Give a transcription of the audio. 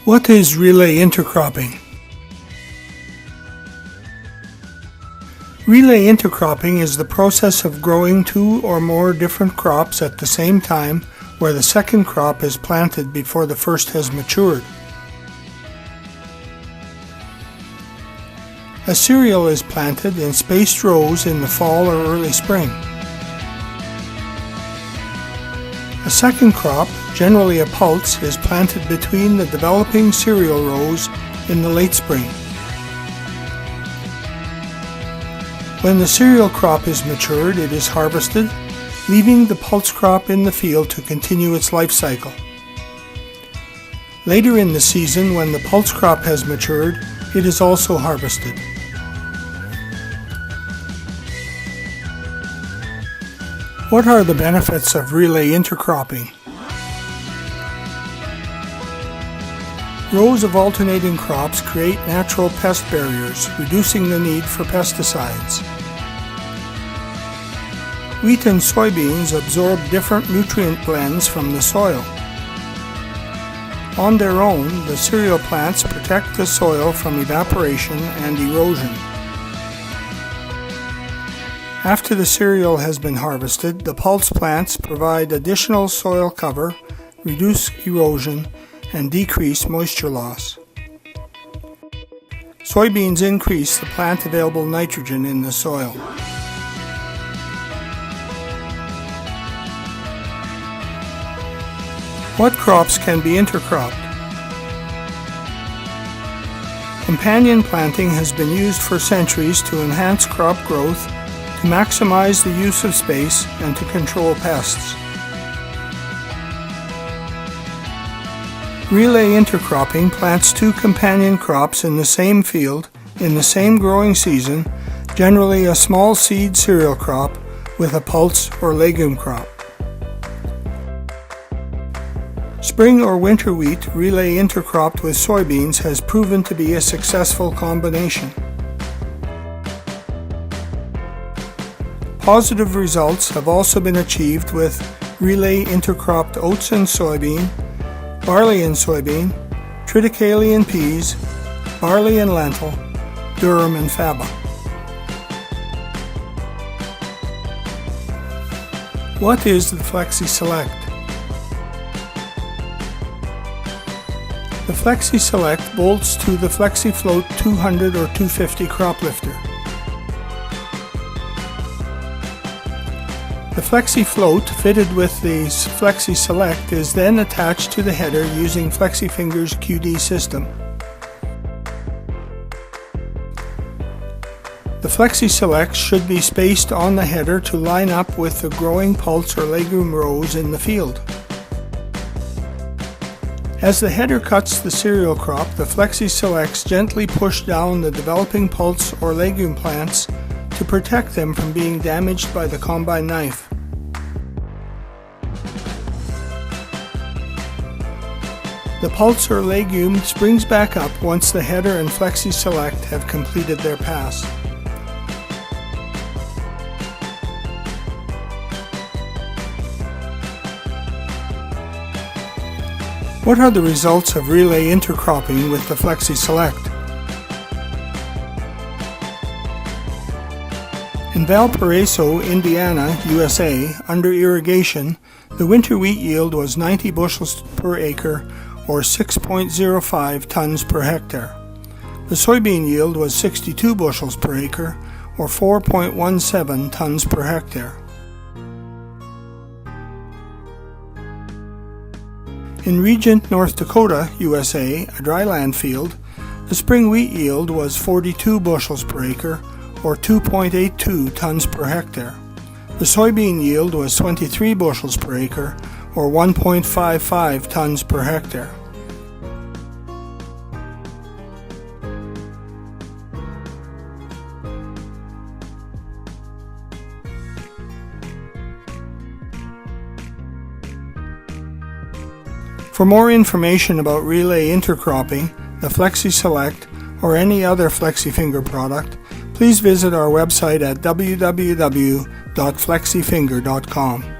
What is relay intercropping? Relay intercropping is the process of growing two or more different crops at the same time where the second crop is planted before the first has matured. A cereal is planted in spaced rows in the fall or early spring. A second crop, generally a pulse, is planted between the developing cereal rows in the late spring. When the cereal crop is matured, it is harvested, leaving the pulse crop in the field to continue its life cycle. Later in the season, when the pulse crop has matured, it is also harvested. What are the benefits of relay intercropping? Rows of alternating crops create natural pest barriers, reducing the need for pesticides. Wheat and soybeans absorb different nutrient blends from the soil. On their own, the cereal plants protect the soil from evaporation and erosion. After the cereal has been harvested, the pulse plants provide additional soil cover, reduce erosion, and decrease moisture loss. Soybeans increase the plant available nitrogen in the soil. What crops can be intercropped? Companion planting has been used for centuries to enhance crop growth, to maximize the use of space, and to control pests. Relay intercropping plants two companion crops in the same field, in the same growing season, generally a small seed cereal crop with a pulse or legume crop. Spring or winter wheat relay intercropped with soybeans has proven to be a successful combination. Positive results have also been achieved with relay intercropped oats and soybean, barley and soybean, triticale and peas, barley and lentil, durum and faba. What is the FlexxiSelect? The FlexxiSelect bolts to the FlexxiFloat 200 or 250 crop lifter. The FlexxiFloat fitted with the FlexxiSelect is then attached to the header using Flexxifinger's QD system. The FlexxiSelect should be spaced on the header to line up with the growing pulse or legume rows in the field. As the header cuts the cereal crop, the FlexxiSelects gently push down the developing pulse or legume plants to protect them from being damaged by the combine knife. The pulse or legume springs back up once the header and FlexxiSelect have completed their pass. What are the results of relay intercropping with the FlexxiSelect? In Valparaiso, Indiana, USA, under irrigation, the winter wheat yield was 90 bushels per acre or 6.05 tons per hectare. The soybean yield was 62 bushels per acre or 4.17 tons per hectare. In Regent, North Dakota, USA, a dryland field, the spring wheat yield was 42 bushels per acre or 2.82 tons per hectare. The soybean yield was 23 bushels per acre or 1.55 tons per hectare. For more information about relay intercropping, the FlexxiSelect, or any other Flexxifinger product, please visit our website at www.flexifinger.com.